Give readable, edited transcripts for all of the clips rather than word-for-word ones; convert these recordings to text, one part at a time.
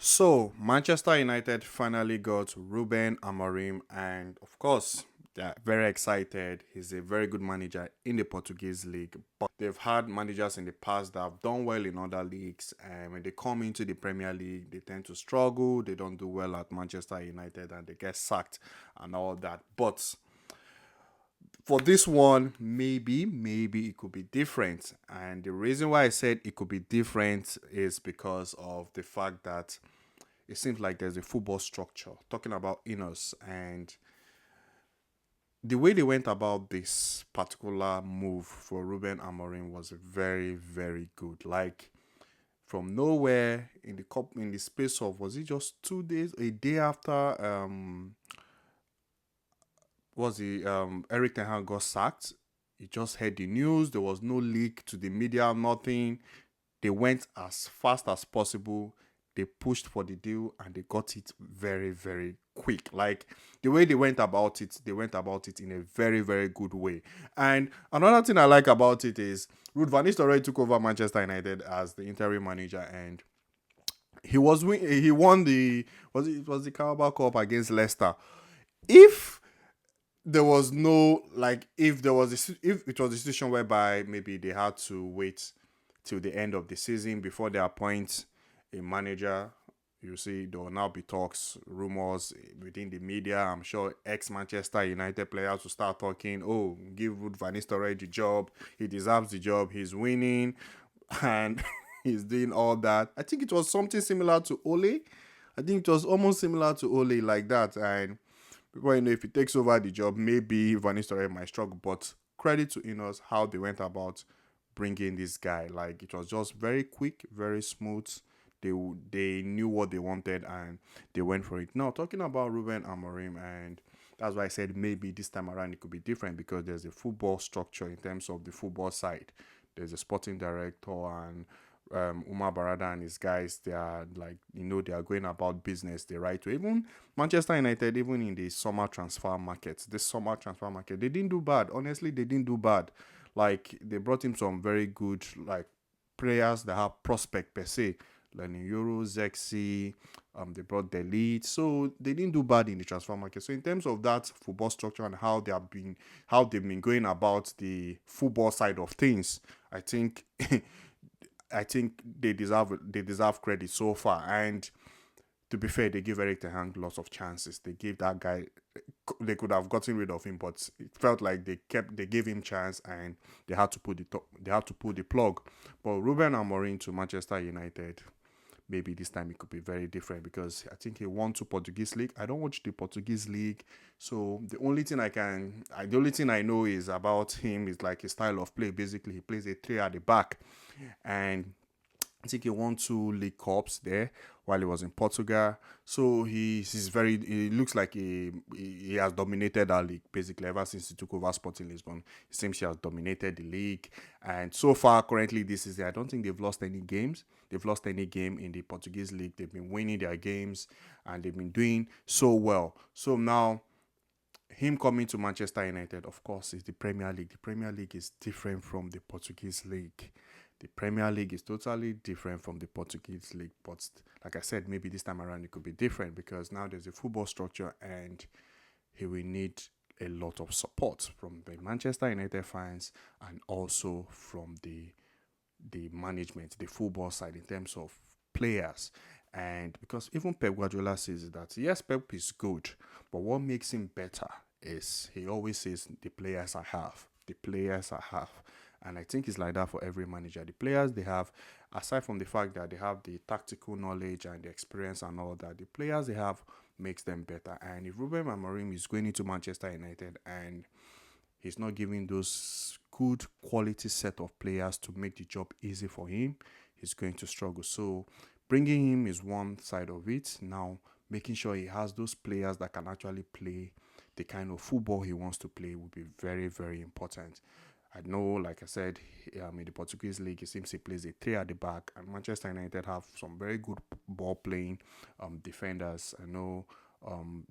So, Manchester United finally got Ruben Amorim, and of course, they're very excited. He's a very good manager in the Portuguese league, but they've had managers in the past that have done well in other leagues, and when they come into the Premier League, they tend to struggle. They don't do well at Manchester United, and they get sacked and all that. But for this one, maybe it could be different. And the reason why I said it could be different is because of the fact that it seems like there's a football structure talking about Inos, and the way they went about this particular move for Ruben Amorim was very good. Like from nowhere in the space of, was it just 2 days, a day after was the Eric Ten Hag got sacked. You just heard the news. There was no leak to the media, nothing. They went as fast as possible. They pushed for the deal and they got it very quick. Like the way they went about it in a very good way. And another thing I like about it is Ruud van Nistelrooy took over Manchester United as the interim manager, and he won the was the Carabao Cup against Leicester. If there was no, like, if it was a situation whereby maybe they had to wait till the end of the season before they appoint a manager, you see there will now be talks, rumors within the media. I'm sure ex-Manchester United players will start talking, oh, give Ruud van Nistelrooy the job, he deserves the job, he's winning, and he's doing all that. I think it was something similar to Ole. I think it was almost similar to Ole, like that. And people, if he takes over the job, maybe Van Nistelrooy might struggle. But credit to Ineos how they went about bringing this guy. Like it was just very quick, very smooth. They knew what they wanted and they went for it. Now talking about Ruben Amorim, and that's why I said maybe this time around it could be different because there's a football structure in terms of the football side. There's a sporting director, and Umar Barada and his guys, they are like, they are going about business the right way. Even Manchester United, even in the summer transfer market, they didn't do bad. Honestly, they didn't do bad. Like they brought him some very good, like, players that have prospect per se. Learning Euro, Zexi, they brought the lead, so they didn't do bad in the transfer market. So in terms of that football structure and how they've been going about the football side of things, I think I think they deserve credit so far. And to be fair, they give Eric Ten Hag lots of chances. They gave that guy. They could have gotten rid of him, but it felt like they gave him chance, and they had to pull the plug. But Ruben Amorim to Manchester United, maybe this time it could be very different because I think he won to Portuguese league. I don't watch the Portuguese league, so the only thing I know is about him is like his style of play. Basically, he plays a three at the back, and I think he won two League Cups there while he was in Portugal. So he's very. He looks like he has dominated that league basically ever since he took over Sporting Lisbon. It seems he has dominated the league, and so far currently this is. I don't think they've lost any games. They've lost any game in the Portuguese league. They've been winning their games, and they've been doing so well. So now him coming to Manchester United, of course, is the Premier League. The Premier League is different from the Portuguese league. The Premier League is totally different from the Portuguese league. But like I said, maybe this time around it could be different because now there's a football structure and he will need a lot of support from the Manchester United fans and also from the management, the football side in terms of players. And because even Pep Guardiola says that yes, Pep is good, but what makes him better is he always says the players I have, the players I have. And I think it's like that for every manager. The players they have, aside from the fact that they have the tactical knowledge and the experience and all that, the players they have makes them better. And if Ruben Amorim is going into Manchester United and he's not giving those good quality set of players to make the job easy for him, he's going to struggle. So bringing him is one side of it. Now making sure he has those players that can actually play the kind of football he wants to play will be very important. I know, like I said, in the Portuguese league, it seems he plays a three at the back, and Manchester United have some very good ball playing defenders. I know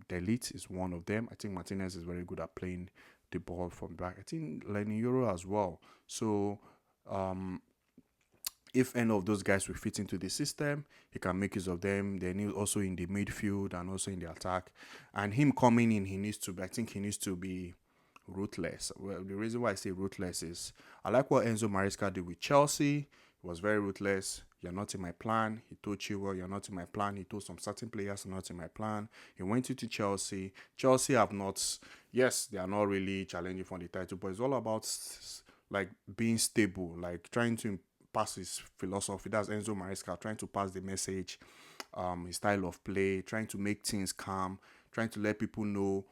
Delete is one of them. I think Martinez is very good at playing the ball from back. I think Lenny Euro as well. So if any of those guys will fit into the system, he can make use of them. Then he's also in the midfield and also in the attack. And him coming in, I think he needs to be ruthless. Well, the reason why I say ruthless is I like what Enzo Maresca did with Chelsea. He was very ruthless. You're not in my plan. He told Chilwell, you're not in my plan. He told some certain players, you're not in my plan. He went into Chelsea. Chelsea have not, yes, they are not really challenging for the title, but it's all about like being stable, like trying to pass his philosophy. That's Enzo Maresca trying to pass the message, his style of play, trying to make things calm, trying to let people know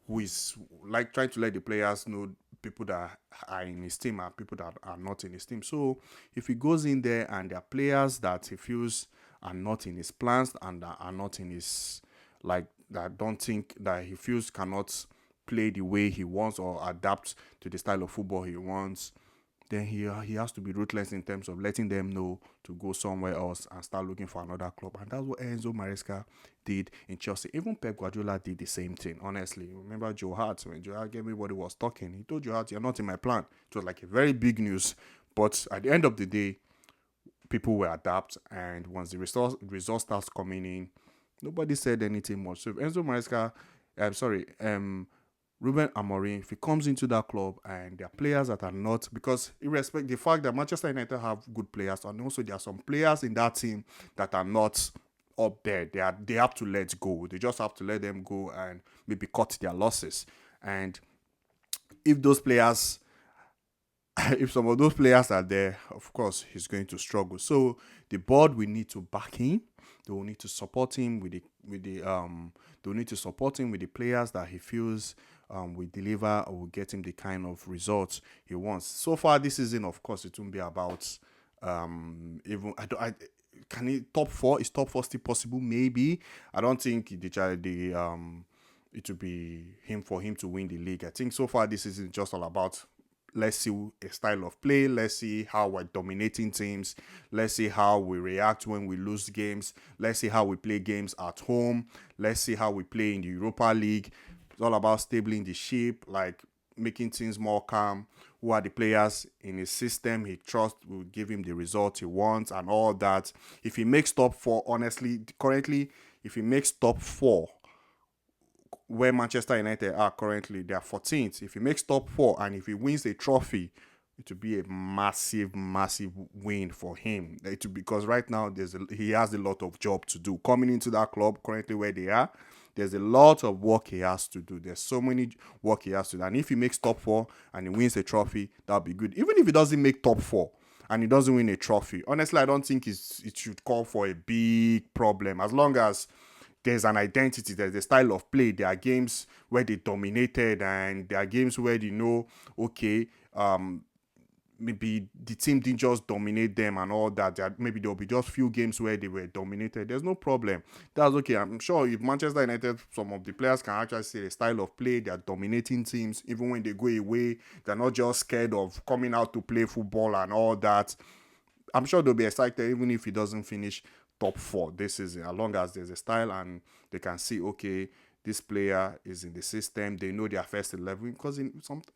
who is like trying to let the players know people that are in his team and people that are not in his team. So if he goes in there and there are players that he feels are not in his plans and that are not in his like that don't think that he feels cannot play the way he wants or adapt to the style of football he wants, then he has to be ruthless in terms of letting them know to go somewhere else and start looking for another club. And that's what Enzo Maresca did in Chelsea. Even Pep Guardiola did the same thing, honestly. Remember Joe Hart, when Joe Hart gave me what he was talking, he told Joe Hart, you're not in my plan. It was like a very big news. But at the end of the day, people will adapt. And once the result starts coming in, nobody said anything much. So if Enzo Maresca, Ruben Amorim, if he comes into that club and there are players that are not, because irrespective the fact that Manchester United have good players, and also there are some players in that team that are not up there. They have to let go. They just have to let them go and maybe cut their losses. And if those players if some of those players are there, of course, he's going to struggle. So the board will need to back him. They will need to support him they will need to support him with the players that he feels will deliver or will get him the kind of results he wants. So far this season, of course, it won't be about even can he top four? Is top four still possible? Maybe. I don't think it will be him for him to win the league. I think so far this is just all about let's see a style of play. Let's see how we're dominating teams. Let's see how we react when we lose games. Let's see how we play games at home. Let's see how we play in the Europa League. It's all about stabling the ship, like making things more calm. Who are the players in his system he trusts will give him the result he wants and all that. If he makes top four, honestly, currently, if he makes top four, where Manchester United are currently, they are 14th. If he makes top four and if he wins a trophy, it will be a massive, massive win for him. Because right now he has a lot of job to do. Coming into that club currently where they are, there's a lot of work he has to do. There's so many work he has to do. And if he makes top four and he wins a trophy, that'll be good. Even if he doesn't make top four and he doesn't win a trophy, honestly, I don't think it should call for a big problem. As long as there's an identity, there's a style of play. There are games where they dominated, and there are games where you know, okay, maybe the team didn't just dominate them and all that. Maybe there'll be just few games where they were dominated. There's no problem. That's okay. I'm sure if Manchester United, some of the players can actually see the style of play. They're dominating teams. Even when they go away, they're not just scared of coming out to play football and all that. I'm sure they'll be excited even if he doesn't finish top four this season, as long as there's a style and they can see, okay, this player is in the system. They know their first 11 because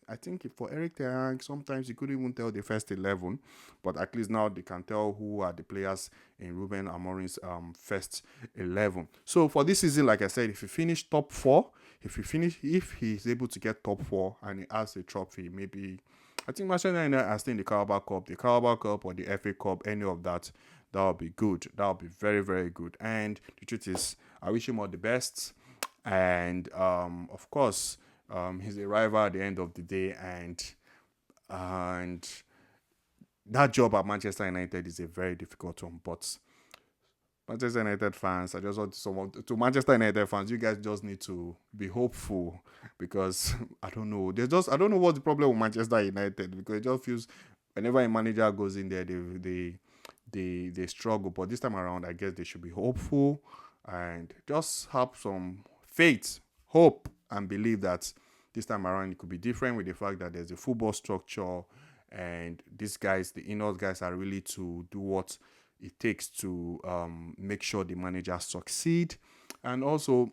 I think for Eric Ten Hag, sometimes he couldn't even tell the first 11, but at least now they can tell who are the players in Ruben Amorim's first 11. So for this season, like I said, if he finish top four, if he's able to get top four and he has a trophy, maybe I think Manchester United are still in the Carabao Cup or the FA Cup, any of that. That would be good. That would be very, very good. And the truth is, I wish him all the best. And of course, he's a rival at the end of the day, and that job at Manchester United is a very difficult one. But Manchester United fans, I just want to Manchester United fans, you guys just need to be hopeful because I don't know. I don't know what's the problem with Manchester United because it just feels whenever a manager goes in there, they struggle. But this time around, I guess they should be hopeful and just have some faith, hope, and believe that this time around it could be different with the fact that there's a football structure and these guys, the Ineos guys, are really to do what it takes to make sure the managers succeed. And also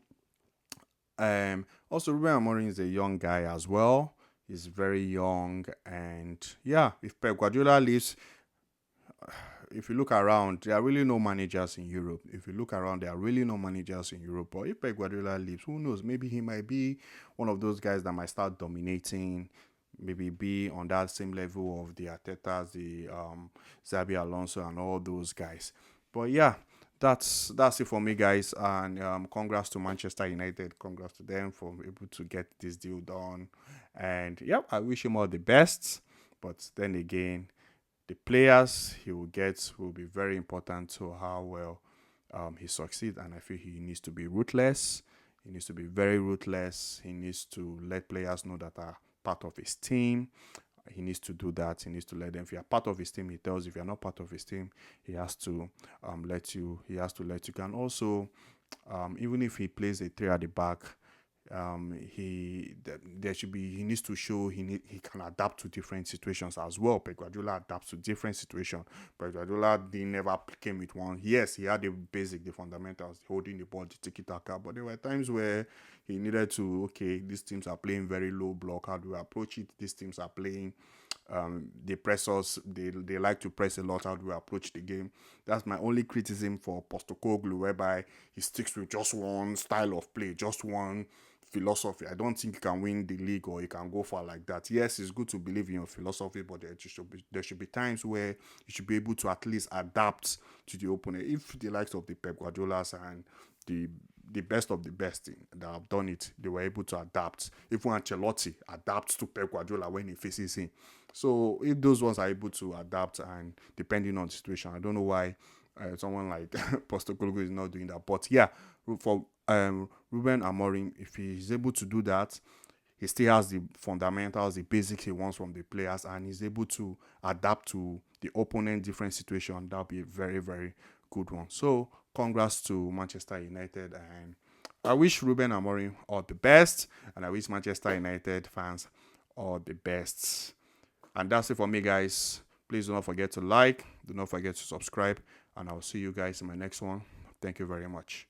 Ruben Amorim is a young guy as well. He's very young, and yeah, if Pep Guardiola leaves, if you look around, there are really no managers in Europe. If you look around, there are really no managers in Europe. But if Pep Guardiola leaves, who knows? Maybe he might be one of those guys that might start dominating, maybe be on that same level of the Artetas, the Xabi Alonso, and all those guys. But yeah, that's it for me, guys. And congrats to Manchester United. Congrats to them for able to get this deal done. And yep, I wish him all the best. But then again, the players he will get will be very important to how well he succeeds. And I feel he needs to be ruthless. He needs to be very ruthless. He needs to let players know that are part of his team. He needs to do that. He needs to let them. If you are part of his team, he tells. If you are not part of his team, he has to let you. He has to let you. Can also, even if he plays a three at the back, there should be. He needs to show he can adapt to different situations as well. Pep Guardiola adapts to different situations. Pep Guardiola never came with one. Yes, he had the fundamentals, holding the ball, the tiki taka. But there were times where he needed to. Okay, these teams are playing very low block. How do we approach it? These teams are playing. They press us. They like to press a lot. How do we approach the game? That's my only criticism for Postecoglou, whereby he sticks with just one style of play, just one philosophy. I don't think you can win the league or you can go far like that. Yes, it's good to believe in your philosophy, but there should be times where you should be able to at least adapt to the opponent. If the likes of the Pep Guardiolas and the best of the best that have done it, they were able to adapt. Even Ancelotti adapts to Pep Guardiola when he faces him. So if those ones are able to adapt and depending on the situation, I don't know why someone like Postecoglou is not doing that. But yeah, for Ruben Amorim, if he's able to do that, he still has the fundamentals, the basics he wants from the players, and he's able to adapt to the opponent different situation. That'll be a very, very good one. So congrats to Manchester United, and I wish Ruben Amorim all the best, and I wish Manchester United fans all the best. And that's it for me, guys. Please do not forget to like, do not forget to subscribe, and I'll see you guys in my next one. Thank you very much.